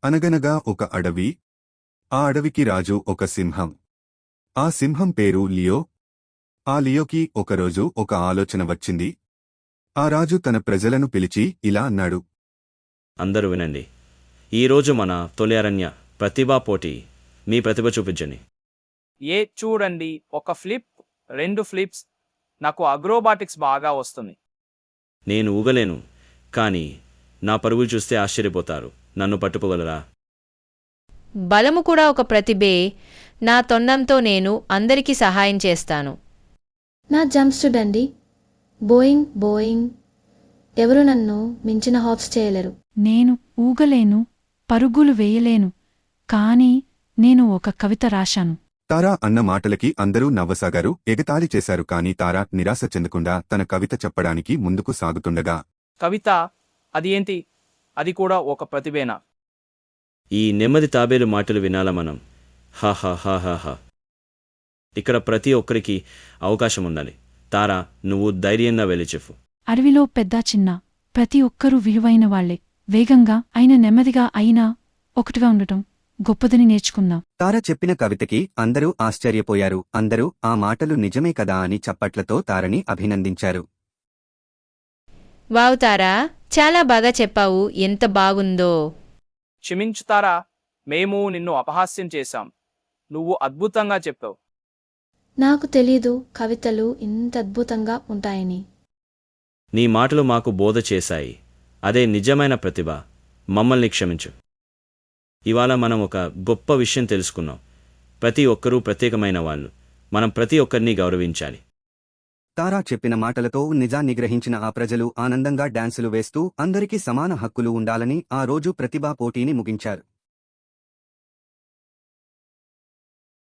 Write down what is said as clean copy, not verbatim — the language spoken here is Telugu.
అనగనగా ఒక అడవి. ఆ అడవికి రాజు ఒక సింహం. ఆ సింహం పేరు లియో. ఆ లియోకి ఒకరోజు ఒక ఆలోచన వచ్చింది. ఆ రాజు తన ప్రజలను పిలిచి ఇలా అన్నాడు. అందరూ వినండి. ఈరోజు మన తొలి అరణ్య ప్రతిభా పోటీ. మీ ప్రతిభ చూపించండి. చూడండి, ఒక ఫ్లిప్, 2 ఫ్లిప్స్. నాకు అగ్రోబాటిక్స్ బాగా వస్తుంది. నేను ఊగలేను, కానీ నా పరుగులు చూస్తే ఆశ్చర్యపోతారు. నన్ను పట్టుకోగలరా? బలము కూడా ఒక ప్రతిభే. నా తొండంతో నేను అందరికీ సహాయం చేస్తాను. నా జంప్స్ చూడండి. Boeing Boeing. ఎవరు నన్ను మించిన హాప్స్ చేయలేరు. నేను ఊగలేను, పరుగులు వేయలేను, కానీ నేను ఒక కవిత రాశాను. తారా అన్న మాటలకి అందరూ నవ్వసాగారు, ఎగతాళి చేశారు. కాని తారా నిరాశ చెందకుండా తన కవిత చెప్పడానికి ముందుకు సాగుతుండగా, కవిత? అది ఏంటి? అది కూడా ఒక ప్రతిభేనా? ఈ నెమ్మది తాబేలు మాటలు వినాలా మనం? హా. ఇక్కడ ప్రతి ఒక్కరికి అవకాశం ఉండాలి. తారా, నువ్వు ధైర్యంగా వెళ్ళి చెప్పు. అడవిలో పెద్ద చిన్న ప్రతి ఒక్కరూ విలువైన వాళ్లే. వేగంగా అయినా నెమ్మదిగా అయినా ఒకటిగా ఉండటం గొప్పదని నేర్చుకున్నాం. తార చెప్పిన కవితకి అందరూ ఆశ్చర్యపోయారు. అందరూ ఆ మాటలు నిజమే కదా అని చప్పట్లతో తారని అభినందించారు. వావ్ తారా, చాలా బాగా చెప్పావు. ఎంత బాగుందో. క్షమించుతారా, మేము నిన్ను అపహాస్యం చేశాం. నువ్వు అద్భుతంగా చెప్పావు. నాకు తెలీదు కవితలు ఇంత అద్భుతంగా ఉంటాయని. నీ మాటలు మాకు బోధ చేశాయి. అదే నిజమైన ప్రతిభ. మమ్మల్ని క్షమించు. ఇవాళ మనం ఒక గొప్ప విషయం తెలుసుకున్నాం. ప్రతి ఒక్కరూ ప్రత్యేకమైన వాళ్ళు. మనం ప్రతి ఒక్కరినీ గౌరవించాలి. తారా చెప్పిన మాటలతో నిజాన్ని గ్రహించిన ఆ ప్రజలు ఆనందంగా డాన్సులు వేస్తూ అందరికీ సమాన హక్కులు ఉండాలని ఆ రోజు ప్రతిభా పోటీని ముగించారు.